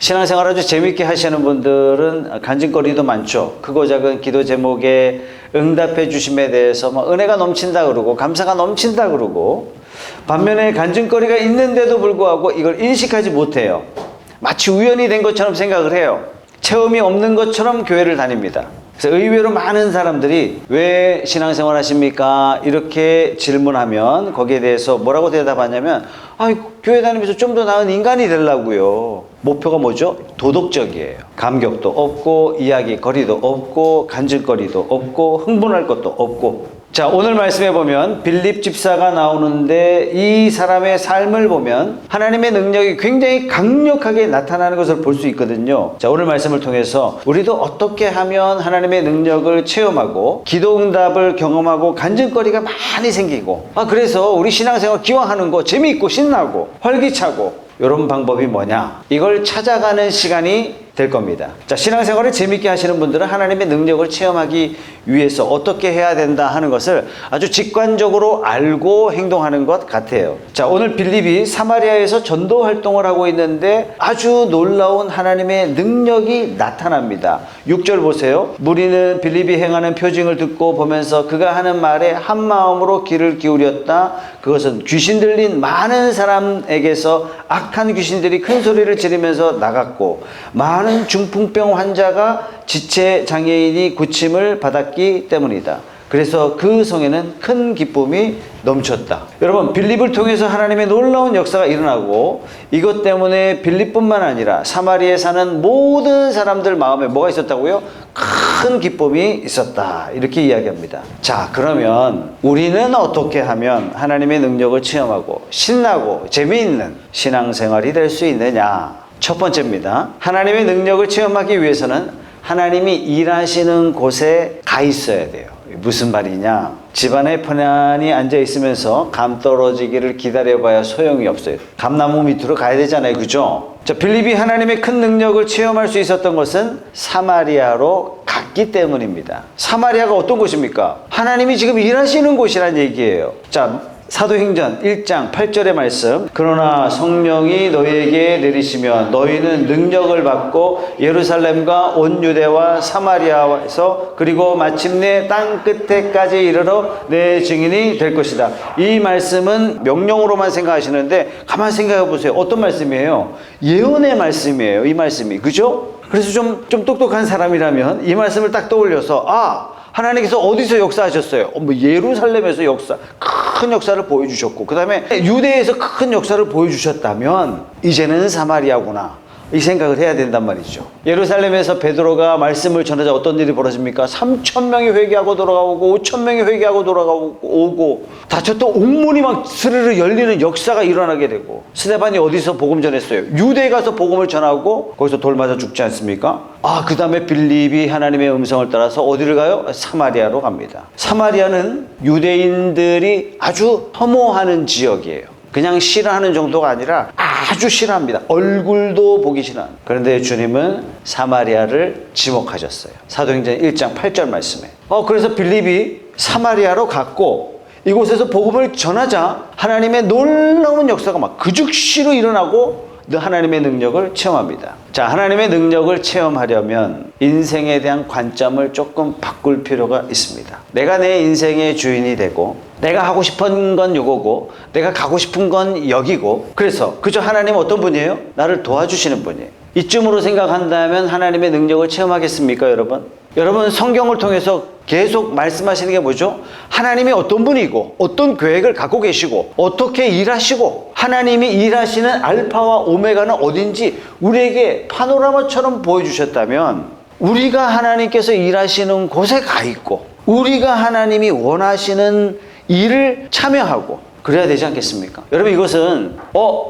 신앙생활 아주 재밌게 하시는 분들은 간증거리도 많죠. 크고 작은 기도 제목에 응답해 주심에 대해서 은혜가 넘친다 그러고 감사가 넘친다 그러고, 반면에 간증거리가 있는데도 불구하고 이걸 인식하지 못해요. 마치 우연이 된 것처럼 생각을 해요. 체험이 없는 것처럼 교회를 다닙니다. 그래서 의외로 많은 사람들이 왜 신앙생활 하십니까? 이렇게 질문하면 거기에 대해서 뭐라고 대답하냐면, 교회 다니면서 좀 더 나은 인간이 되려고요. 목표가 뭐죠? 도덕적이에요. 감격도 없고 이야기거리도 없고 간증거리도 없고 흥분할 것도 없고. 자, 오늘 말씀해 보면 빌립 집사가 나오는데 이 사람의 삶을 보면 하나님의 능력이 굉장히 강력하게 나타나는 것을 볼 수 있거든요. 자, 오늘 말씀을 통해서 우리도 어떻게 하면 하나님의 능력을 체험하고 기도응답을 경험하고 간증거리가 많이 생기고, 그래서 우리 신앙생활 기왕하는 거 재미있고 신나고 활기차고, 이런 방법이 뭐냐, 이걸 찾아가는 시간이 될 겁니다. 자, 신앙생활을 재밌게 하시는 분들은 하나님의 능력을 체험하기 위해서 어떻게 해야 된다 하는 것을 아주 직관적으로 알고 행동하는 것 같아요. 자, 오늘 빌립이 사마리아에서 전도 활동을 하고 있는데 아주 놀라운 하나님의 능력이 나타납니다. 6절 보세요. 무리는 빌립이 행하는 표징을 듣고 보면서 그가 하는 말에 한 마음으로 귀를 기울였다. 그것은 귀신 들린 많은 사람에게서 악한 귀신들이 큰 소리를 지르면서 나갔고, 많은 중풍병 환자가 지체 장애인이 고침을 받았기 때문이다. 그래서 그 성에는 큰 기쁨이 넘쳤다. 여러분, 빌립을 통해서 하나님의 놀라운 역사가 일어나고, 이것 때문에 빌립뿐만 아니라 사마리아에 사는 모든 사람들 마음에 뭐가 있었다고요? 큰 기쁨이 있었다. 이렇게 이야기합니다. 자, 그러면 우리는 어떻게 하면 하나님의 능력을 체험하고 신나고 재미있는 신앙생활이 될 수 있느냐? 첫 번째입니다. 하나님의 능력을 체험하기 위해서는 하나님이 일하시는 곳에 가 있어야 돼요. 무슨 말이냐? 집안에 편안히 앉아 있으면서 감 떨어지기를 기다려봐야 소용이 없어요. 감나무 밑으로 가야 되잖아요. 그죠? 자, 빌립이 하나님의 큰 능력을 체험할 수 있었던 것은 사마리아로 갔기 때문입니다. 사마리아가 어떤 곳입니까? 하나님이 지금 일하시는 곳이란 얘기예요. 자, 사도행전 1장 8절의 말씀, 그러나 성령이 너희에게 내리시면 너희는 능력을 받고 예루살렘과 온 유대와 사마리아에서 그리고 마침내 땅 끝에까지 이르러 내 증인이 될 것이다. 이 말씀은 명령으로만 생각하시는데 가만히 생각해 보세요. 어떤 말씀이에요? 예언의 말씀이에요. 이 말씀이. 그죠? 그래서 좀 똑똑한 사람이라면 이 말씀을 딱 떠올려서, 하나님께서 어디서 역사하셨어요? 예루살렘에서 큰 역사를 보여주셨고, 그 다음에 유대에서 큰 역사를 보여주셨다면 이제는 사마리아구나, 이 생각을 해야 된단 말이죠. 예루살렘에서 베드로가 말씀을 전하자 어떤 일이 벌어집니까? 3,000명이 회개하고 돌아가고 5,000명이 회개하고 돌아가고 다쳤던 옥문이 막 스르르 열리는 역사가 일어나게 되고, 스데반이 어디서 복음 전했어요? 유대에 가서 복음을 전하고 거기서 돌 맞아 죽지 않습니까? 그 다음에 빌립이 하나님의 음성을 따라서 어디를 가요? 사마리아로 갑니다. 사마리아는 유대인들이 아주 혐오하는 지역이에요. 그냥 싫어하는 정도가 아니라 아주 싫어합니다. 얼굴도 보기 싫어합니다. 그런데 주님은 사마리아를 지목하셨어요. 사도행전 1장 8절 말씀에. 그래서 빌립이 사마리아로 갔고, 이곳에서 복음을 전하자 하나님의 놀라운 역사가 막 그 즉시로 일어나고 하나님의 능력을 체험합니다. 자, 하나님의 능력을 체험하려면 인생에 대한 관점을 조금 바꿀 필요가 있습니다. 내가 내 인생의 주인이 되고, 내가 하고 싶은 건 요거고, 내가 가고 싶은 건 여기고, 그래서 그저 하나님은 어떤 분이에요? 나를 도와주시는 분이에요. 이쯤으로 생각한다면 하나님의 능력을 체험하겠습니까, 여러분? 여러분, 성경을 통해서 계속 말씀하시는 게 뭐죠? 하나님이 어떤 분이고, 어떤 계획을 갖고 계시고, 어떻게 일하시고, 하나님이 일하시는 알파와 오메가는 어딘지 우리에게 파노라마처럼 보여주셨다면, 우리가 하나님께서 일하시는 곳에 가 있고, 우리가 하나님이 원하시는 일을 참여하고 그래야 되지 않겠습니까? 여러분, 이것은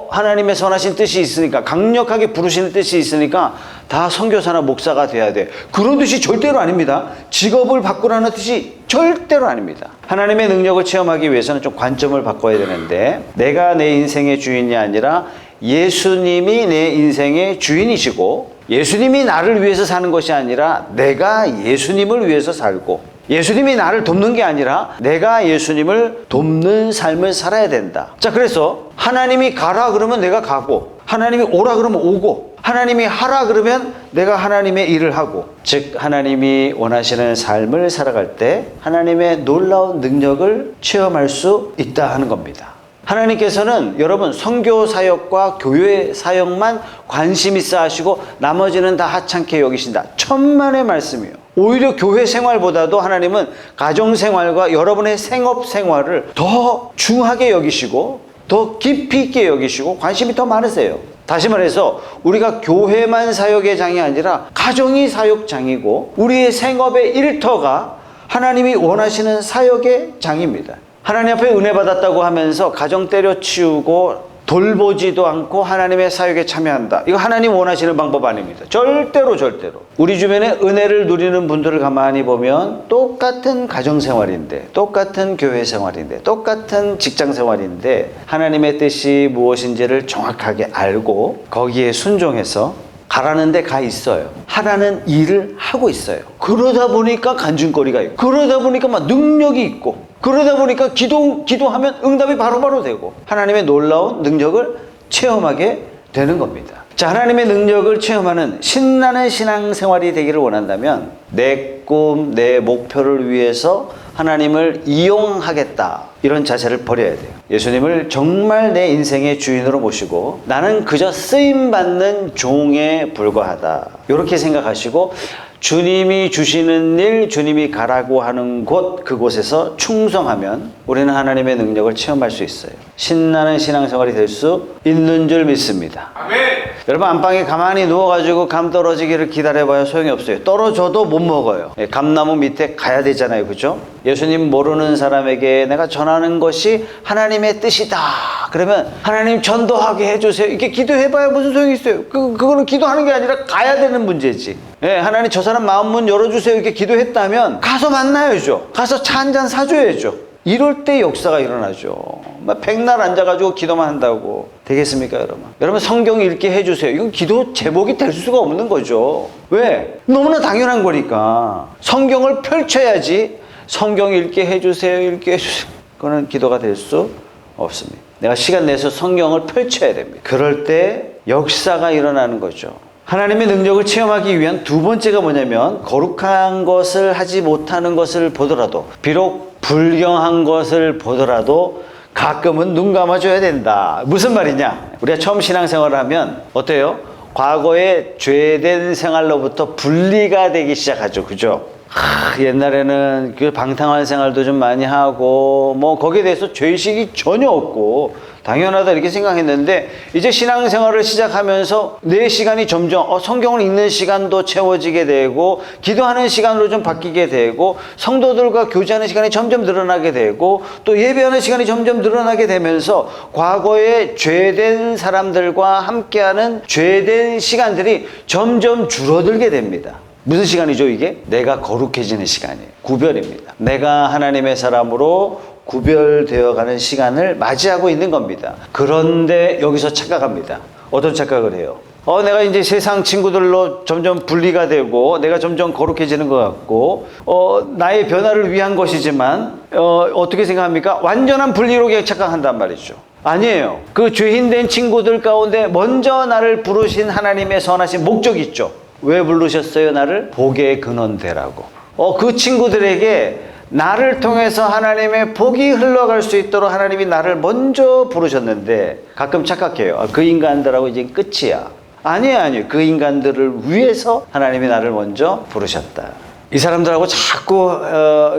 하나님의 선하신 뜻이 있으니까, 강력하게 부르시는 뜻이 있으니까 다 선교사나 목사가 돼야 돼, 그런 뜻이 절대로 아닙니다. 직업을 바꾸라는 뜻이 절대로 아닙니다. 하나님의 능력을 체험하기 위해서는 좀 관점을 바꿔야 되는데, 내가 내 인생의 주인이 아니라 예수님이 내 인생의 주인이시고, 예수님이 나를 위해서 사는 것이 아니라 내가 예수님을 위해서 살고, 예수님이 나를 돕는 게 아니라 내가 예수님을 돕는 삶을 살아야 된다. 자, 그래서 하나님이 가라 그러면 내가 가고, 하나님이 오라 그러면 오고, 하나님이 하라 그러면 내가 하나님의 일을 하고, 즉 하나님이 원하시는 삶을 살아갈 때 하나님의 놀라운 능력을 체험할 수 있다 하는 겁니다. 하나님께서는 여러분 선교 사역과 교회 사역만 관심 있어 하시고 나머지는 다 하찮게 여기신다. 천만의 말씀이에요. 오히려 교회 생활보다도 하나님은 가정 생활과 여러분의 생업 생활을 더 중하게 여기시고 더 깊이 있게 여기시고 관심이 더 많으세요. 다시 말해서 우리가 교회만 사역의 장이 아니라 가정이 사역장이고 우리의 생업의 일터가 하나님이 원하시는 사역의 장입니다. 하나님 앞에 은혜 받았다고 하면서 가정 때려치우고 돌보지도 않고 하나님의 사역에 참여한다. 이거 하나님 원하시는 방법 아닙니다. 절대로. 우리 주변에 은혜를 누리는 분들을 가만히 보면 똑같은 가정생활인데, 똑같은 교회생활인데, 똑같은 직장생활인데 하나님의 뜻이 무엇인지를 정확하게 알고 거기에 순종해서 가라는 데 가 있어요. 하라는 일을 하고 있어요. 그러다 보니까 간증거리가 있고, 그러다 보니까 막 능력이 있고, 그러다 보니까 기도하면 응답이 바로바로 되고 하나님의 놀라운 능력을 체험하게 되는 겁니다. 자, 하나님의 능력을 체험하는 신나는 신앙생활이 되기를 원한다면 내 꿈, 내 목표를 위해서 하나님을 이용하겠다, 이런 자세를 버려야 돼요. 예수님을 정말 내 인생의 주인으로 모시고 나는 그저 쓰임받는 종에 불과하다, 이렇게 생각하시고 주님이 주시는 일, 주님이 가라고 하는 곳, 그곳에서 충성하면 우리는 하나님의 능력을 체험할 수 있어요. 신나는 신앙생활이 될 수 있는 줄 믿습니다. 아멘. 여러분, 안방에 가만히 누워가지고 감 떨어지기를 기다려봐야 소용이 없어요. 떨어져도 못 먹어요. 감나무 밑에 가야 되잖아요. 그죠? 예수님 모르는 사람에게 내가 전하는 것이 하나님의 뜻이다 그러면 하나님 전도하게 해주세요, 이렇게 기도해봐야 무슨 소용이 있어요. 그거는 기도하는 게 아니라 가야 되는 문제지. 하나님 저 사람 마음 문 열어주세요, 이렇게 기도했다면 가서 만나야죠. 가서 차 한잔 사줘야죠. 이럴 때 역사가 일어나죠. 백날 앉아가지고 기도만 한다고 되겠습니까, 여러분? 여러분, 성경 읽게 해주세요, 이건 기도 제목이 될 수가 없는 거죠. 왜? 너무나 당연한 거니까. 성경을 펼쳐야지. 성경 읽게 해주세요, 그거는 기도가 될 수 없습니다. 내가 시간 내서 성경을 펼쳐야 됩니다. 그럴 때 역사가 일어나는 거죠. 하나님의 능력을 체험하기 위한 두 번째가 뭐냐면, 거룩한 것을 하지 못하는 것을 보더라도, 비록 불경한 것을 보더라도 가끔은 눈 감아줘야 된다. 무슨 말이냐? 우리가 처음 신앙생활을 하면 어때요? 과거의 죄된 생활로부터 분리가 되기 시작하죠. 그죠? 옛날에는 그 방탕한 생활도 좀 많이 하고 거기에 대해서 죄의식이 전혀 없고 당연하다 이렇게 생각했는데, 이제 신앙생활을 시작하면서 내 시간이 점점 성경을 읽는 시간도 채워지게 되고 기도하는 시간으로 좀 바뀌게 되고 성도들과 교제하는 시간이 점점 늘어나게 되고 또 예배하는 시간이 점점 늘어나게 되면서 과거에 죄된 사람들과 함께하는 죄된 시간들이 점점 줄어들게 됩니다. 무슨 시간이죠, 이게? 내가 거룩해지는 시간이에요. 구별입니다. 내가 하나님의 사람으로 구별되어 가는 시간을 맞이하고 있는 겁니다. 그런데 여기서 착각합니다. 어떤 착각을 해요? 내가 이제 세상 친구들로 점점 분리가 되고 내가 점점 거룩해지는 것 같고 나의 변화를 위한 것이지만 어떻게 생각합니까? 완전한 분리로 착각한단 말이죠. 아니에요. 그 죄인된 친구들 가운데 먼저 나를 부르신 하나님의 선하신 목적이 있죠. 왜 부르셨어요? 나를 복의 근원 되라고. 그 친구들에게 나를 통해서 하나님의 복이 흘러갈 수 있도록 하나님이 나를 먼저 부르셨는데 가끔 착각해요. 그 인간들하고 이제 끝이야. 아니에요. 그 인간들을 위해서 하나님이 나를 먼저 부르셨다. 이 사람들하고 자꾸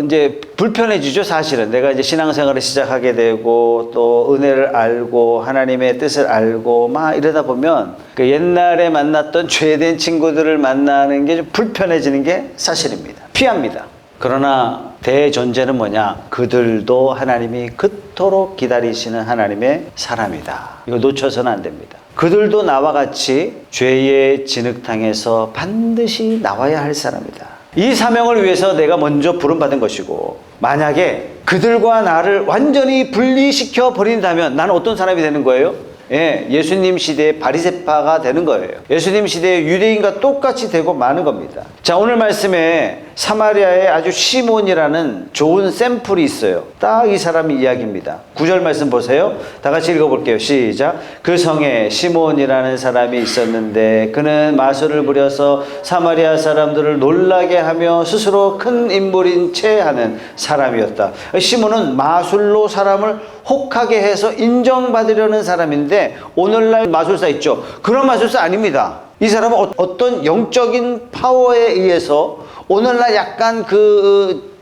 이제 불편해지죠. 사실은 내가 이제 신앙생활을 시작하게 되고 또 은혜를 알고 하나님의 뜻을 알고 막 이러다 보면 그 옛날에 만났던 죄된 친구들을 만나는 게 좀 불편해지는 게 사실입니다. 피합니다. 그러나 대전제는 뭐냐? 그들도 하나님이 그토록 기다리시는 하나님의 사람이다. 이거 놓쳐서는 안 됩니다. 그들도 나와 같이 죄의 진흙탕에서 반드시 나와야 할 사람이다. 이 사명을 위해서 내가 먼저 부름받은 것이고, 만약에 그들과 나를 완전히 분리시켜 버린다면 나는 어떤 사람이 되는 거예요? 예수님 시대의 바리새파가 되는 거예요. 예수님 시대의 유대인과 똑같이 되고 마는 겁니다. 자, 오늘 말씀에 사마리아에 아주 시몬이라는 좋은 샘플이 있어요. 딱 이 사람 이야기입니다. 9절 말씀 보세요. 다 같이 읽어볼게요. 시작. 그 성에 시몬이라는 사람이 있었는데 그는 마술을 부려서 사마리아 사람들을 놀라게 하며 스스로 큰 인물인 채 하는 사람이었다. 시몬은 마술로 사람을 혹하게 해서 인정받으려는 사람인데, 오늘날 마술사 있죠? 그런 마술사 아닙니다. 이 사람은 어떤 영적인 파워에 의해서 오늘날 약간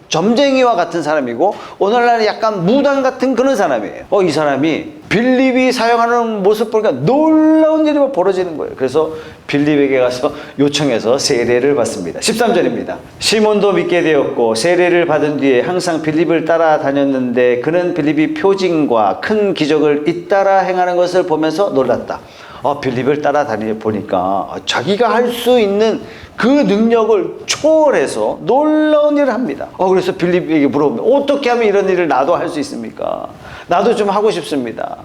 점쟁이와 같은 사람이고, 오늘날 약간 무당 같은 그런 사람이에요. 이 사람이 빌립이 사용하는 모습 보니까 놀라운 일이 벌어지는 거예요. 그래서 빌립에게 가서 요청해서 세례를 받습니다. 13절입니다. 시몬도 믿게 되었고 세례를 받은 뒤에 항상 빌립을 따라다녔는데 그는 빌립이 표징과 큰 기적을 잇따라 행하는 것을 보면서 놀랐다. 빌립을 따라다니 보니까 자기가 할 수 있는 그 능력을 초월해서 놀라운 일을 합니다. 그래서 빌립에게 물어보면 어떻게 하면 이런 일을 나도 할 수 있습니까? 나도 좀 하고 싶습니다.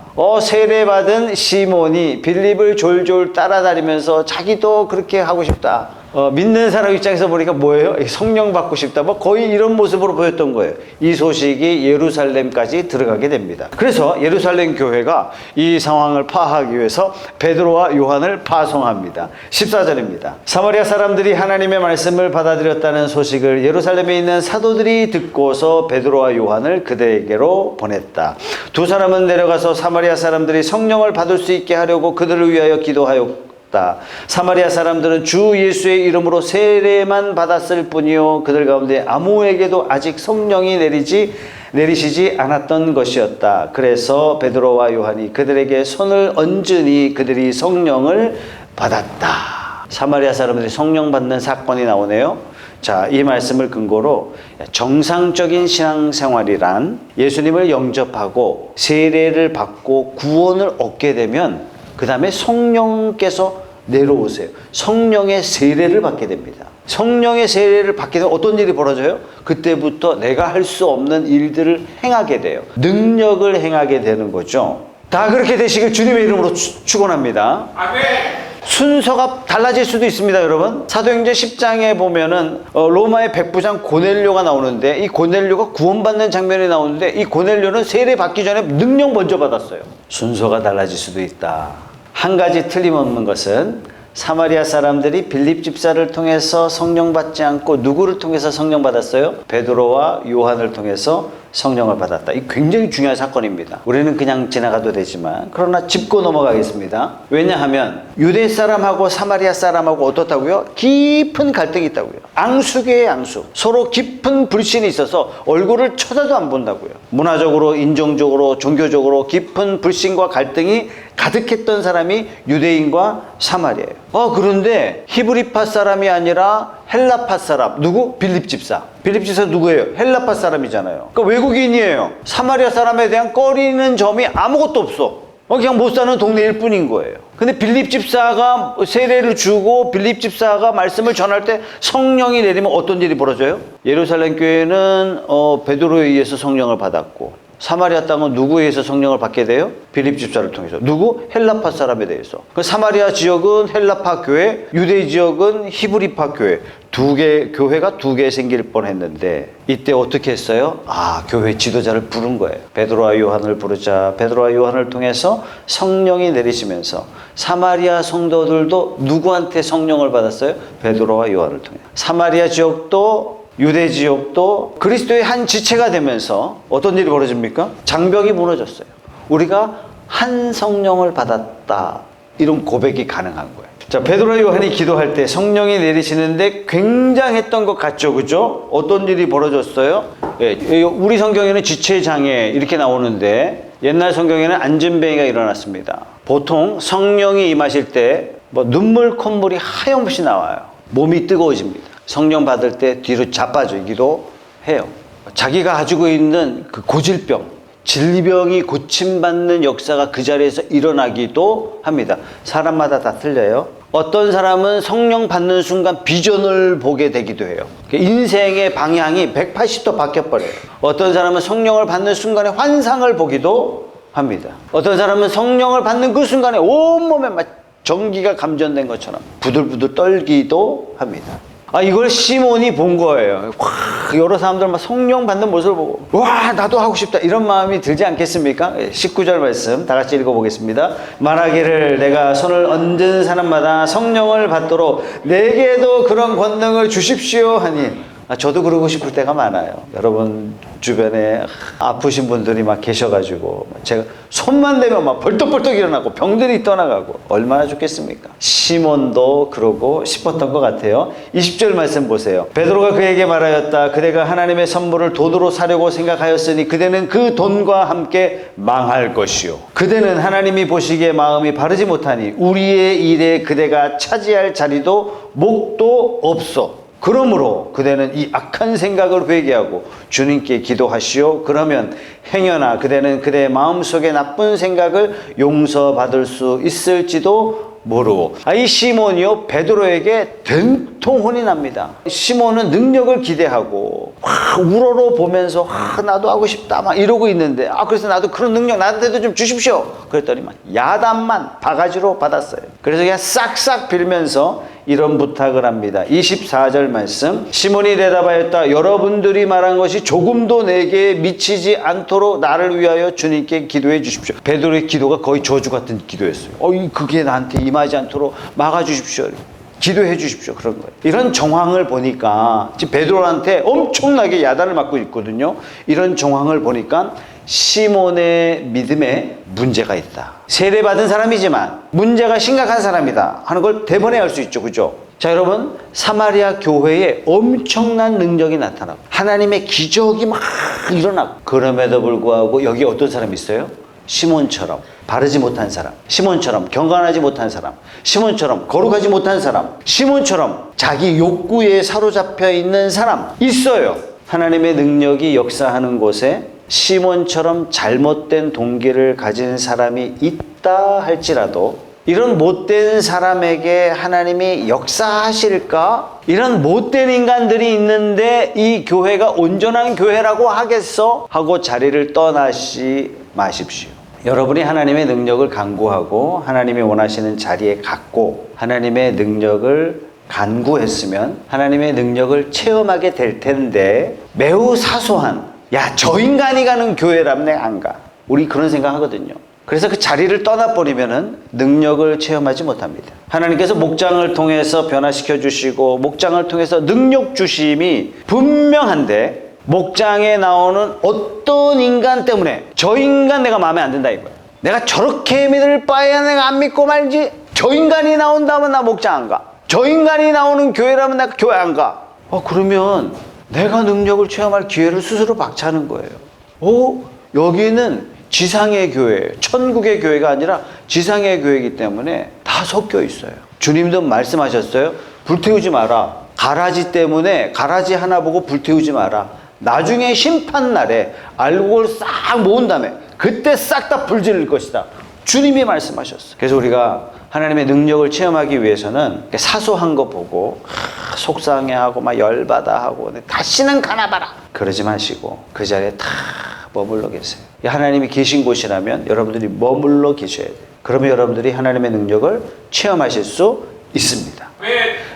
세례받은 시몬이 빌립을 졸졸 따라다니면서 자기도 그렇게 하고 싶다. 믿는 사람 입장에서 보니까 뭐예요? 성령 받고 싶다. 거의 이런 모습으로 보였던 거예요. 이 소식이 예루살렘까지 들어가게 됩니다. 그래서 예루살렘 교회가 이 상황을 파악하기 위해서 베드로와 요한을 파송합니다. 14절입니다. 사마리아 사람들이 하나님의 말씀을 받아들였다는 소식을 예루살렘에 있는 사도들이 듣고서 베드로와 요한을 그들에게로 보냈다. 두 사람은 내려가서 사마리아 사람들이 성령을 받을 수 있게 하려고 그들을 위하여 기도하였고, 사마리아 사람들은 주 예수의 이름으로 세례만 받았을 뿐이요 그들 가운데 아무에게도 아직 성령이 내리시지 않았던 것이었다. 그래서 베드로와 요한이 그들에게 손을 얹으니 그들이 성령을 받았다. 사마리아 사람들이 성령 받는 사건이 나오네요. 자, 이 말씀을 근거로 정상적인 신앙생활이란 예수님을 영접하고 세례를 받고 구원을 얻게 되면 그 다음에 성령께서 내려오세요. 성령의 세례를 받게 됩니다. 성령의 세례를 받게 되면 어떤 일이 벌어져요? 그때부터 내가 할 수 없는 일들을 행하게 돼요. 능력을 행하게 되는 거죠. 다 그렇게 되시길 주님의 이름으로 축원합니다. 아멘. 순서가 달라질 수도 있습니다, 여러분. 사도행전 10장에 보면은 로마의 백부장 고넬료가 나오는데, 이 고넬료가 구원받는 장면이 나오는데, 이 고넬료는 세례 받기 전에 능력 먼저 받았어요. 순서가 달라질 수도 있다. 한 가지 틀림없는 것은 사마리아 사람들이 빌립 집사를 통해서 성령 받지 않고 누구를 통해서 성령 받았어요? 베드로와 요한을 통해서 성령을 받았다. 이 굉장히 중요한 사건입니다. 우리는 그냥 지나가도 되지만, 그러나 짚고 넘어가겠습니다. 왜냐하면 유대 사람하고 사마리아 사람하고 어떻다고요? 깊은 갈등이 있다고요. 앙숙이에요, 앙숙. 서로 깊은 불신이 있어서 얼굴을 쳐다도 안 본다고요. 문화적으로, 인종적으로, 종교적으로 깊은 불신과 갈등이 가득했던 사람이 유대인과 사마리아예요. 그런데 히브리파 사람이 아니라 헬라파 사람, 누구? 빌립 집사. 빌립 집사 누구예요? 헬라파 사람이잖아요. 그러니까 외국인이에요. 사마리아 사람에 대한 꺼리는 점이 아무것도 없어. 그냥 못 사는 동네일 뿐인 거예요. 근데 빌립 집사가 세례를 주고 빌립 집사가 말씀을 전할 때 성령이 내리면 어떤 일이 벌어져요? 예루살렘 교회는 베드로에 의해서 성령을 받았고, 사마리아 땅은 누구에 의해서 성령을 받게 돼요? 빌립 집사를 통해서. 누구? 헬라파 사람에 대해서. 그 사마리아 지역은 헬라파 교회, 유대 지역은 히브리파 교회. 교회가 두 개 생길 뻔했는데, 이때 어떻게 했어요? 교회 지도자를 부른 거예요. 베드로와 요한을 부르자 베드로와 요한을 통해서 성령이 내리시면서 사마리아 성도들도 누구한테 성령을 받았어요? 베드로와 요한을 통해. 사마리아 지역도 유대 지역도 그리스도의 한 지체가 되면서 어떤 일이 벌어집니까? 장벽이 무너졌어요. 우리가 한 성령을 받았다. 이런 고백이 가능한 거예요. 자, 베드로와 요한이 기도할 때 성령이 내리시는데 굉장했던 것 같죠, 그죠? 어떤 일이 벌어졌어요? 우리 성경에는 지체장애 이렇게 나오는데, 옛날 성경에는 안진뱅이가 일어났습니다. 보통 성령이 임하실 때 눈물 콧물이 하염없이 나와요. 몸이 뜨거워집니다. 성령 받을 때 뒤로 자빠지기도 해요. 자기가 가지고 있는 그 고질병, 질병이 고침받는 역사가 그 자리에서 일어나기도 합니다. 사람마다 다 틀려요. 어떤 사람은 성령 받는 순간 비전을 보게 되기도 해요. 인생의 방향이 180도 바뀌어버려요. 어떤 사람은 성령을 받는 순간에 환상을 보기도 합니다. 어떤 사람은 성령을 받는 그 순간에 온몸에 막 전기가 감전된 것처럼 부들부들 떨기도 합니다. 이걸 시몬이 본 거예요. 와, 여러 사람들 막 성령 받는 모습을 보고 와, 나도 하고 싶다 이런 마음이 들지 않겠습니까? 19절 말씀 다 같이 읽어보겠습니다. 말하기를 내가 손을 얹은 사람마다 성령을 받도록 내게도 그런 권능을 주십시오 하니 저도 그러고 싶을 때가 많아요. 여러분 주변에 아프신 분들이 막 계셔가지고 제가 손만 대면 막 벌떡벌떡 일어나고 병들이 떠나가고 얼마나 좋겠습니까? 시몬도 그러고 싶었던 것 같아요. 20절 말씀 보세요. 베드로가 그에게 말하였다. 그대가 하나님의 선물을 돈으로 사려고 생각하였으니 그대는 그 돈과 함께 망할 것이요. 그대는 하나님이 보시기에 마음이 바르지 못하니 우리의 일에 그대가 차지할 자리도 목도 없어. 그러므로 그대는 이 악한 생각을 회개하고 주님께 기도하시오. 그러면 행여나 그대는 그대의 마음속에 나쁜 생각을 용서받을 수 있을지도 모르고. 이 시몬이요 베드로에게 된통 혼이 납니다. 시몬은 능력을 기대하고 우러러 보면서 나도 하고 싶다 막 이러고 있는데 그래서 나도 그런 능력 나한테도 좀 주십시오. 그랬더니만 야단만 바가지로 받았어요. 그래서 그냥 싹싹 빌면서 이런 부탁을 합니다. 24절 말씀. 시몬이 대답하였다. 여러분들이 말한 것이 조금도 내게 미치지 않도록 나를 위하여 주님께 기도해 주십시오. 베드로의 기도가 거의 저주 같은 기도였어요. 그게 나한테 임하지 않도록 막아주십시오. 기도해 주십시오. 그런 거예요. 이런 정황을 보니까 지금 베드로한테 엄청나게 야단을 맞고 있거든요. 이런 정황을 보니까 시몬의 믿음에 문제가 있다. 세례받은 사람이지만 문제가 심각한 사람이다 하는 걸 대번에 알 수 있죠. 그죠? 자, 여러분, 사마리아 교회에 엄청난 능력이 나타나고 하나님의 기적이 막 일어나고 그럼에도 불구하고 여기 어떤 사람이 있어요? 시몬처럼 바르지 못한 사람, 시몬처럼 경건하지 못한 사람, 시몬처럼 거룩하지 못한 사람, 시몬처럼 자기 욕구에 사로잡혀 있는 사람 있어요. 하나님의 능력이 역사하는 곳에 시몬처럼 잘못된 동기를 가진 사람이 있다 할지라도 이런 못된 사람에게 하나님이 역사하실까? 이런 못된 인간들이 있는데 이 교회가 온전한 교회라고 하겠어? 하고 자리를 떠나시 마십시오. 여러분이 하나님의 능력을 간구하고 하나님이 원하시는 자리에 갔고 하나님의 능력을 간구했으면 하나님의 능력을 체험하게 될 텐데 매우 사소한 저 인간이 가는 교회라면 내가 안 가. 우리 그런 생각 하거든요. 그래서 그 자리를 떠나버리면은 능력을 체험하지 못합니다. 하나님께서 목장을 통해서 변화시켜 주시고 목장을 통해서 능력 주심이 분명한데 목장에 나오는 어떤 인간 때문에 저 인간 내가 마음에 안 든다 이거야. 내가 저렇게 믿을 바에야 내가 안 믿고 말지. 저 인간이 나온다면 나 목장 안 가. 저 인간이 나오는 교회라면 내가 교회 안 가. 그러면 내가 능력을 체험할 기회를 스스로 박차는 거예요. 여기는 지상의 교회, 천국의 교회가 아니라 지상의 교회이기 때문에 다 섞여 있어요. 주님도 말씀하셨어요. 불태우지 마라. 가라지 때문에 가라지 하나 보고 불태우지 마라. 나중에 심판날에 알곡을 싹 모은 다음에 그때 싹 다 불질릴 것이다. 주님이 말씀하셨어요. 그래서 우리가 하나님의 능력을 체험하기 위해서는 사소한 거 보고 속상해하고 막 열받아 하고 다시는 가나봐라 그러지 마시고 그 자리에 다 머물러 계세요. 하나님이 계신 곳이라면 여러분들이 머물러 계셔야 돼요. 그러면 여러분들이 하나님의 능력을 체험하실 수 있습니다.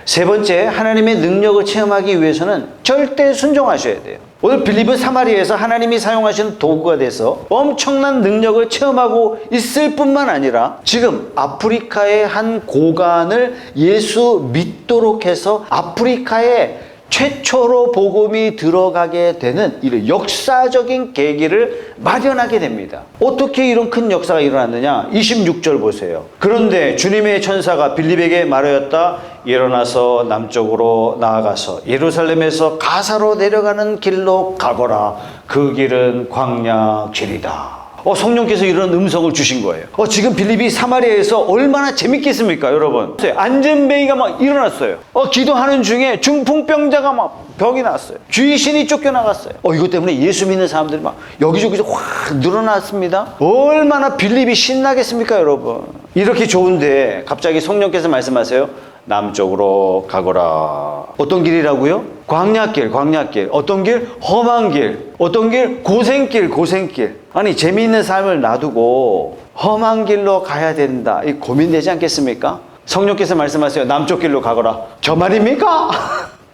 세 번째, 하나님의 능력을 체험하기 위해서는 절대 순종하셔야 돼요. 오늘 빌립은 사마리아에서 하나님이 사용하시는 도구가 돼서 엄청난 능력을 체험하고 있을 뿐만 아니라 지금 아프리카의 한 고관을 예수 믿도록 해서 아프리카에 최초로 복음이 들어가게 되는 이런 역사적인 계기를 마련하게 됩니다. 어떻게 이런 큰 역사가 일어났느냐? 26절 보세요. 그런데 주님의 천사가 빌립에게 말하였다. 일어나서 남쪽으로 나아가서 예루살렘에서 가사로 내려가는 길로 가거라. 그 길은 광야 길이다. 성령께서 이런 음성을 주신 거예요. 지금 빌립이 사마리아에서 얼마나 재밌겠습니까, 여러분? 안전뱅이가 막 일어났어요. 기도하는 중에 중풍병자가 막 병이 났어요. 귀신이 쫓겨나갔어요. 이것 때문에 예수 믿는 사람들이 막 여기저기서 확 늘어났습니다. 얼마나 빌립이 신나겠습니까, 여러분? 이렇게 좋은데 갑자기 성령께서 말씀하세요. 남쪽으로 가거라. 어떤 길이라고요? 광야길, 광야길. 어떤 길? 험한 길. 어떤 길? 고생길, 고생길. 아니, 재미있는 삶을 놔두고 험한 길로 가야 된다. 이 고민되지 않겠습니까? 성령께서 말씀하세요. 남쪽 길로 가거라. 저 말입니까?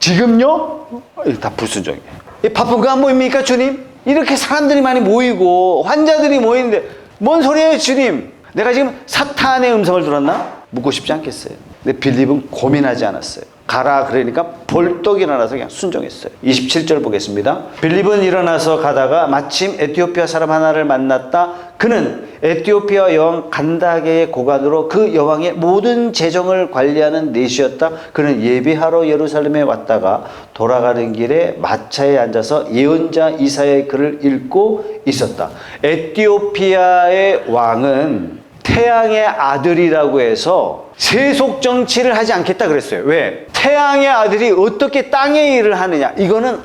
지금요? 이거 다 불순종이에요. 이 바쁜 거 안 보입니까, 주님? 이렇게 사람들이 많이 모이고 환자들이 모이는데 뭔 소리예요, 주님? 내가 지금 사탄의 음성을 들었나? 묻고 싶지 않겠어요. 근데 빌립은 고민하지 않았어요. 가라 그러니까 벌떡 일어나서 그냥 순종했어요. 27절 보겠습니다. 빌립은 일어나서 가다가 마침 에티오피아 사람 하나를 만났다. 그는 에티오피아 여왕 간다게의 고관으로 그 여왕의 모든 재정을 관리하는 내시였다. 그는 예배하러 예루살렘에 왔다가 돌아가는 길에 마차에 앉아서 예언자 이사야의 글을 읽고 있었다. 에티오피아의 왕은 태양의 아들이라고 해서 세속 정치를 하지 않겠다 그랬어요. 왜? 태양의 아들이 어떻게 땅의 일을 하느냐, 이거는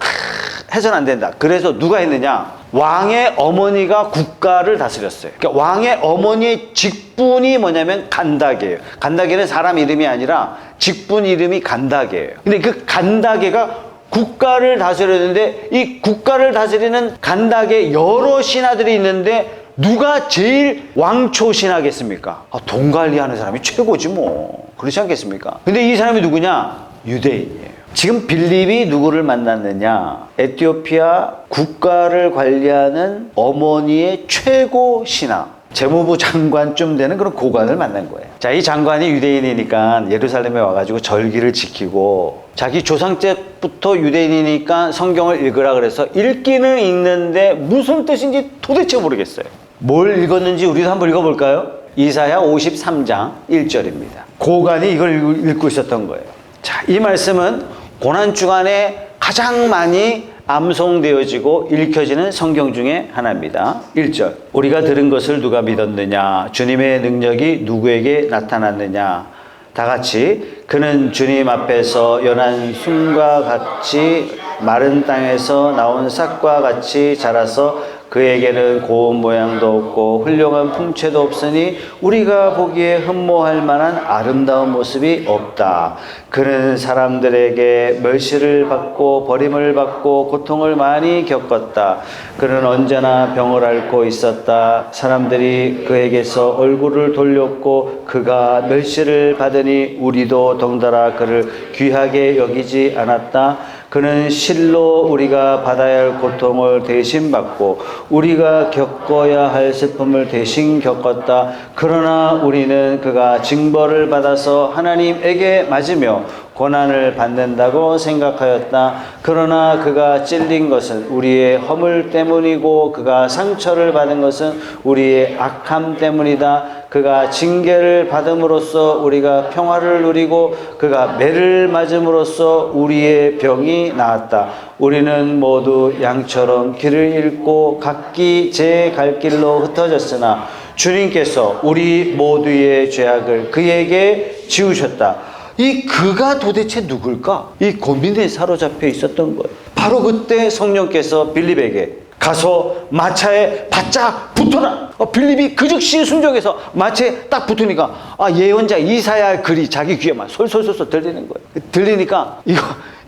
해서는 안 된다. 그래서 누가 했느냐? 왕의 어머니가 국가를 다스렸어요. 그러니까 왕의 어머니의 직분이 뭐냐면 간다게예요. 간다게는 사람 이름이 아니라 직분 이름이 간다게예요. 근데 그 간다게가 국가를 다스렸는데 이 국가를 다스리는 간다게 여러 신하들이 있는데 누가 제일 왕초 신하겠습니까? 돈 관리하는 사람이 최고지 뭐. 그렇지 않겠습니까? 근데 이 사람이 누구냐? 유대인이에요. 지금 빌립이 누구를 만났느냐? 에티오피아 국가를 관리하는 어머니의 최고 신하, 재무부 장관쯤 되는 그런 고관을 만난 거예요. 자, 이 장관이 유대인이니까 예루살렘에 와가지고 절기를 지키고 자기 조상 때부터 유대인이니까 성경을 읽으라 그래서 읽기는 읽는데 무슨 뜻인지 도대체 모르겠어요. 뭘 읽었는지 우리도 한번 읽어볼까요? 이사야 53장 1절입니다. 고관이 이걸 읽고 있었던 거예요. 자, 이 말씀은 고난주간에 가장 많이 암송되어지고 읽혀지는 성경 중에 하나입니다. 1절. 우리가 들은 것을 누가 믿었느냐? 주님의 능력이 누구에게 나타났느냐? 다 같이. 그는 주님 앞에서 연한 순과 같이 마른 땅에서 나온 싹과 같이 자라서 그에게는 고운 모양도 없고 훌륭한 풍채도 없으니 우리가 보기에 흠모할 만한 아름다운 모습이 없다. 그는 사람들에게 멸시를 받고 버림을 받고 고통을 많이 겪었다. 그는 언제나 병을 앓고 있었다. 사람들이 그에게서 얼굴을 돌렸고 그가 멸시를 받으니 우리도 덩달아 그를 귀하게 여기지 않았다. 그는 실로 우리가 받아야 할 고통을 대신 받고 우리가 겪어야 할 슬픔을 대신 겪었다. 그러나 우리는 그가 징벌을 받아서 하나님에게 맞으며 고난을 받는다고 생각하였다. 그러나 그가 찔린 것은 우리의 허물 때문이고 그가 상처를 받은 것은 우리의 악함 때문이다. 그가 징계를 받음으로써 우리가 평화를 누리고 그가 매를 맞음으로써 우리의 병이 나았다. 우리는 모두 양처럼 길을 잃고 각기 제 갈 길로 흩어졌으나 주님께서 우리 모두의 죄악을 그에게 지우셨다. 이 그가 도대체 누굴까? 이 고민에 사로잡혀 있었던 거예요. 바로 그때 성령께서 빌립에게 가서 마차에 바짝 붙어라. 빌립이 그 즉시 순종해서 마차에 딱 붙으니까 예언자 이사야 글이 자기 귀에만 솔솔솔솔 들리는 거예요. 들리니까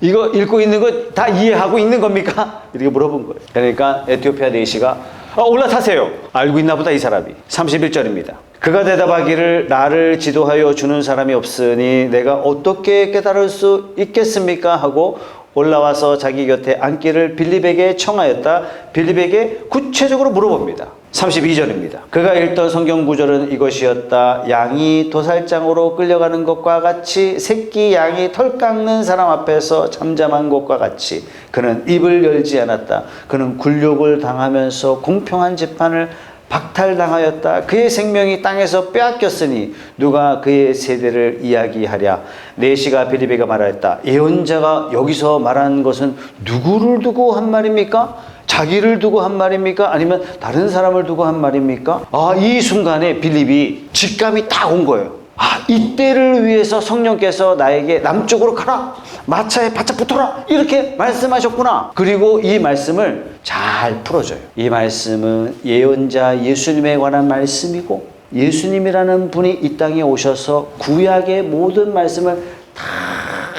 이거 읽고 있는 거 다 이해하고 있는 겁니까? 이렇게 물어본 거예요. 그러니까 에티오피아 내시가 올라타세요. 알고 있나 보다 이 사람이. 31절입니다. 그가 대답하기를 나를 지도하여 주는 사람이 없으니 내가 어떻게 깨달을 수 있겠습니까? 하고 올라와서 자기 곁에 앉기를 빌립에게 청하였다. 빌립에게 구체적으로 물어봅니다. 32절입니다. 그가 읽던 성경 구절은 이것이었다. 양이 도살장으로 끌려가는 것과 같이 새끼 양이 털 깎는 사람 앞에서 잠잠한 것과 같이 그는 입을 열지 않았다. 그는 굴욕을 당하면서 공평한 재판을 박탈당하였다. 그의 생명이 땅에서 빼앗겼으니 누가 그의 세대를 이야기하랴. 내시가 빌립에게 말하였다. 예언자가 여기서 말한 것은 누구를 두고 한 말입니까? 자기를 두고 한 말입니까? 아니면 다른 사람을 두고 한 말입니까? 이 순간에 빌립이 직감이 딱 온 거예요. 이때를 위해서 성령께서 나에게 남쪽으로 가라, 마차에 바짝 붙어라, 이렇게 말씀하셨구나. 그리고 이 말씀을 잘 풀어줘요. 이 말씀은 예언자 예수님에 관한 말씀이고 예수님이라는 분이 이 땅에 오셔서 구약의 모든 말씀을 다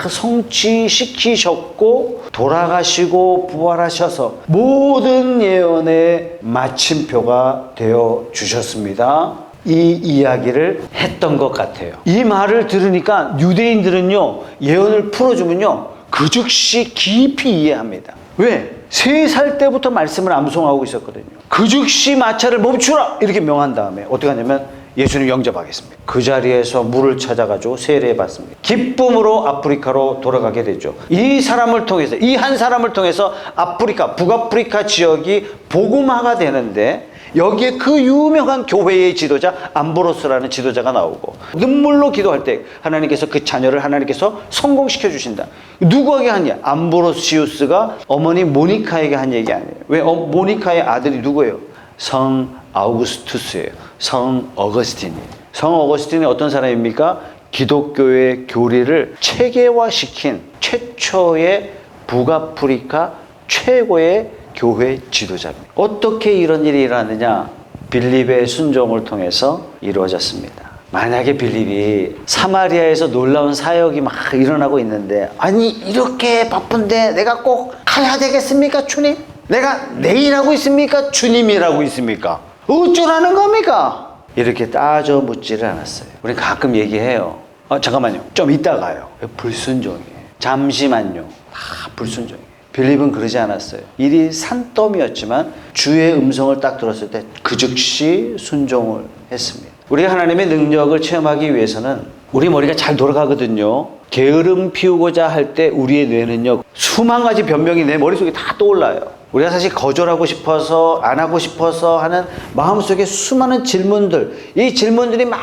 성취시키셨고 돌아가시고 부활하셔서 모든 예언의 마침표가 되어 주셨습니다. 이 이야기를 했던 것 같아요. 이 말을 들으니까 유대인들은요, 예언을 풀어주면요, 그 즉시 깊이 이해합니다. 왜? 3살 때부터 말씀을 암송하고 있었거든요. 그 즉시 마차를 멈추라! 이렇게 명한 다음에 어떻게 하냐면 예수님 영접하겠습니다. 그 자리에서 물을 찾아가지고 세례해 받습니다. 기쁨으로 아프리카로 돌아가게 되죠. 이 사람을 통해서, 이 한 사람을 통해서 아프리카, 북아프리카 지역이 복음화가 되는데 여기에 그 유명한 교회의 지도자 암브로스라는 지도자가 나오고 눈물로 기도할 때 하나님께서 그 자녀를 하나님께서 성공시켜 주신다. 누구에게 한 얘기? 암브로시우스가 어머니 모니카에게 한 얘기 아니에요. 왜? 모니카의 아들이 누구예요? 성 아우구스투스예요. 성 어거스틴이에요. 성 어거스틴이 어떤 사람입니까? 기독교의 교리를 체계화시킨 최초의 북아프리카 최고의 교회 지도자입니다. 어떻게 이런 일이 일어났느냐? 빌립의 순종을 통해서 이루어졌습니다. 만약에 빌립이 사마리아에서 놀라운 사역이 막 일어나고 있는데 아니 이렇게 바쁜데 내가 꼭 가야 되겠습니까 주님? 내가 내일 하고 있습니까? 주님이라고 있습니까? 어쩌라는 겁니까? 이렇게 따져 묻지를 않았어요. 우리 가끔 얘기해요. 잠깐만요. 좀 이따 가요. 불순종이에요. 잠시만요. 불순종이에요. 빌립은 그러지 않았어요. 일이 산더미였지만 주의 음성을 딱 들었을 때 그 즉시 순종을 했습니다. 우리가 하나님의 능력을 체험하기 위해서는 우리 머리가 잘 돌아가거든요. 게으름 피우고자 할 때 우리의 뇌는요 수만 가지 변명이 내 머릿속에 다 떠올라요. 우리가 사실 거절하고 싶어서 안 하고 싶어서 하는 마음속에 수많은 질문들, 이 질문들이 막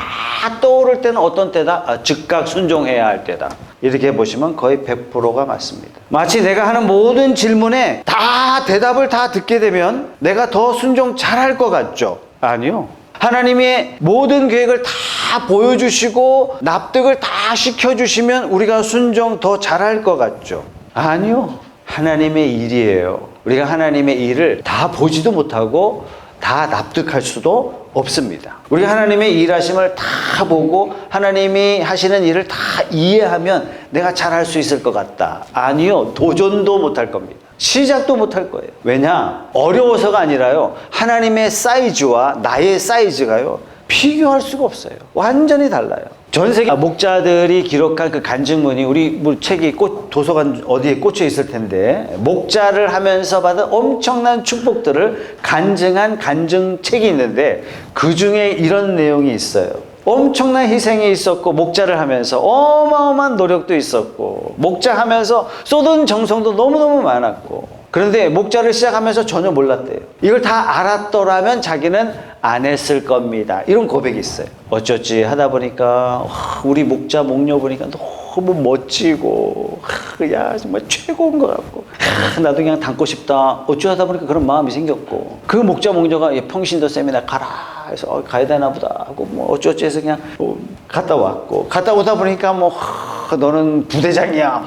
떠오를 때는 어떤 때다? 즉각 순종해야 할 때다. 이렇게 보시면 거의 100%가 맞습니다. 마치 내가 하는 모든 질문에 다 대답을 다 듣게 되면 내가 더 순종 잘할 것 같죠? 아니요. 하나님의 모든 계획을 다 보여주시고 납득을 다 시켜주시면 우리가 순종 더 잘할 것 같죠? 아니요. 하나님의 일이에요. 우리가 하나님의 일을 다 보지도 못하고 다 납득할 수도 없습니다. 우리가 하나님의 일하심을 다 보고 하나님이 하시는 일을 다 이해하면 내가 잘할 수 있을 것 같다. 아니요. 도전도 못할 겁니다. 시작도 못할 거예요. 왜냐? 어려워서가 아니라요. 하나님의 사이즈와 나의 사이즈가요. 비교할 수가 없어요. 완전히 달라요. 전 세계 목자들이 기록한 그 간증문이 우리 책이 도서관 어디에 꽂혀 있을 텐데 목자를 하면서 받은 엄청난 축복들을 간증한 간증책이 있는데 그 중에 이런 내용이 있어요. 엄청난 희생이 있었고 목자를 하면서 어마어마한 노력도 있었고 목자하면서 쏟은 정성도 너무너무 많았고 그런데 목자를 시작하면서 전혀 몰랐대요. 이걸 다 알았더라면 자기는 안 했을 겁니다. 이런 고백이 있어요. 어쩌지 하다 보니까 우리 목자 목녀 보니까 너무 멋지고 야 정말 최고인 것 같고 나도 그냥 닮고 싶다. 어쩌다 보니까 그런 마음이 생겼고 그 목자 목녀가 평신도 세미나 가라 해서 가야 되나 보다 하고 뭐 어쩌지 해서 그냥 갔다 왔고 갔다 오다 보니까 뭐 너는 부대장이야.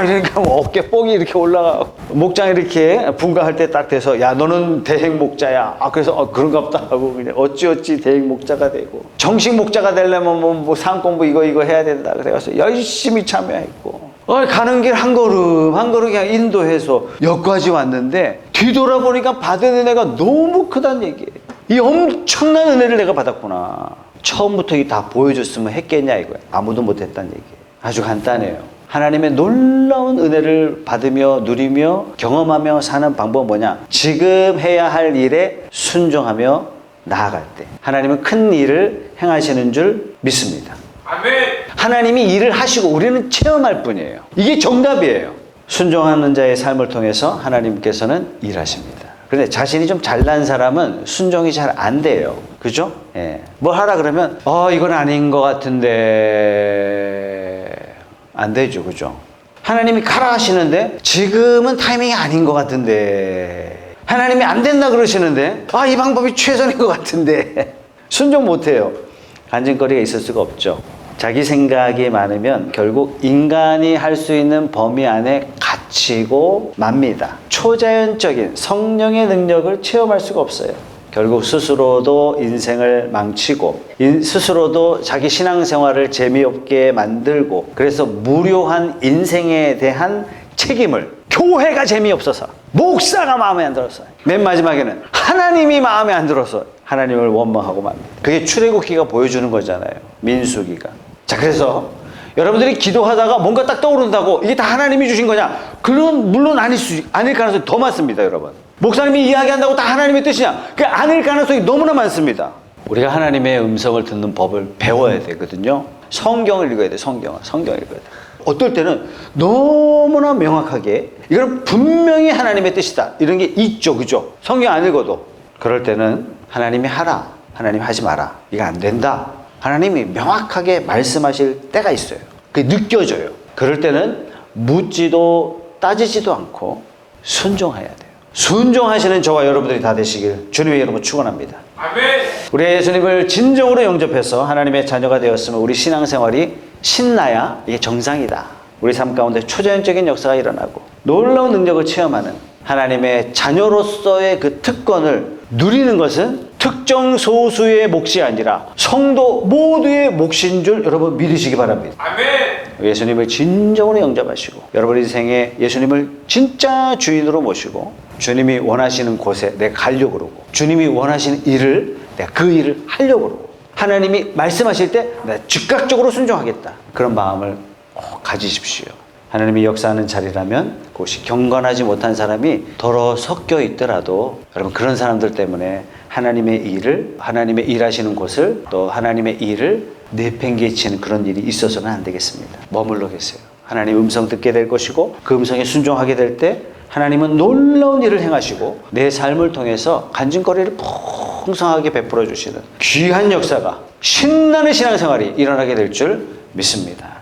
이러니까 뭐 어깨 뽕이 이렇게 올라가고 목장 이렇게 분가할 때 딱 돼서 야 너는 대행 목자야. 그래서 그런가 보다 하고 그냥 어찌어찌 대행 목자가 되고 정식 목자가 되려면 뭐 상 공부 이거 해야 된다. 그래서 열심히 참여했고 가는 길 한 걸음 한 걸음 그냥 인도해서 여기까지 왔는데 뒤돌아보니까 받은 은혜가 너무 크다는 얘기예요. 이 엄청난 은혜를 내가 받았구나. 처음부터 이 다 보여줬으면 했겠냐 이거야. 아무도 못했다는 얘기예요. 아주 간단해요. 하나님의 놀라운 은혜를 받으며 누리며 경험하며 사는 방법은 뭐냐? 지금 해야 할 일에 순종하며 나아갈 때 하나님은 큰 일을 행하시는 줄 믿습니다. 아멘. 하나님이 일을 하시고 우리는 체험할 뿐이에요. 이게 정답이에요. 순종하는 자의 삶을 통해서 하나님께서는 일하십니다. 그런데 자신이 좀 잘난 사람은 순종이 잘 안 돼요. 그죠? 예. 뭘 하라 그러면 이건 아닌 것 같은데 안 되죠. 그죠? 하나님이 가라 하시는데 지금은 타이밍이 아닌 것 같은데 하나님이 안 된다 그러시는데 이 방법이 최선인 것 같은데 순종 못해요. 간증거리가 있을 수가 없죠. 자기 생각이 많으면 결국 인간이 할 수 있는 범위 안에 갇히고 맙니다. 초자연적인 성령의 능력을 체험할 수가 없어요. 결국 스스로도 인생을 망치고 스스로도 자기 신앙생활을 재미없게 만들고 그래서 무료한 인생에 대한 책임을 교회가 재미없어서 목사가 마음에 안 들어서 맨 마지막에는 하나님이 마음에 안 들어서 하나님을 원망하고 맙니다. 그게 출애굽기가 보여주는 거잖아요. 민수기가. 자, 그래서 여러분들이 기도하다가 뭔가 딱 떠오른다고 이게 다 하나님이 주신 거냐? 그건 물론 아닐 가능성이 더 많습니다, 여러분. 목사님이 이야기한다고 다 하나님의 뜻이냐? 그게 아닐 가능성이 너무나 많습니다. 우리가 하나님의 음성을 듣는 법을 배워야 되거든요. 성경을 읽어야 돼, 성경을 읽어야 돼. 어떨 때는 너무나 명확하게 이건 분명히 하나님의 뜻이다 이런 게 있죠, 그죠? 성경 안 읽어도 그럴 때는 하나님이 하라, 하나님이 하지 마라, 이거 안 된다, 하나님이 명확하게 말씀하실 때가 있어요. 그게 느껴져요. 그럴 때는 묻지도 따지지도 않고 순종해야 돼요. 순종하시는 저와 여러분들이 다 되시길 주님의 이름으로 축원합니다. 아멘. 우리 예수님을 진정으로 영접해서 하나님의 자녀가 되었으면 우리 신앙생활이 신나야 이게 정상이다. 우리 삶 가운데 초자연적인 역사가 일어나고 놀라운 능력을 체험하는 하나님의 자녀로서의 그 특권을 누리는 것은 특정 소수의 몫이 아니라 성도 모두의 몫인 줄 여러분 믿으시기 바랍니다. 아멘. 예수님을 진정으로 영접하시고 여러분 인생에 예수님을 진짜 주인으로 모시고 주님이 원하시는 곳에 내가 가려고 그러고 주님이 원하시는 일을 내가 그 일을 하려고 그러고 하나님이 말씀하실 때 내가 즉각적으로 순종하겠다. 그런 마음을 가지십시오. 하나님이 역사하는 자리라면 그것이 경건하지 못한 사람이 더러 섞여 있더라도 여러분 그런 사람들 때문에 하나님의 일하시는 곳을 또 하나님의 일을 내팽개치는 그런 일이 있어서는 안 되겠습니다. 머물러 계세요. 하나님 음성 듣게 될 것이고 그 음성에 순종하게 될 때 하나님은 놀라운 일을 행하시고 내 삶을 통해서 간증거리를 풍성하게 베풀어 주시는 귀한 역사가 신나는 신앙생활이 일어나게 될 줄 믿습니다.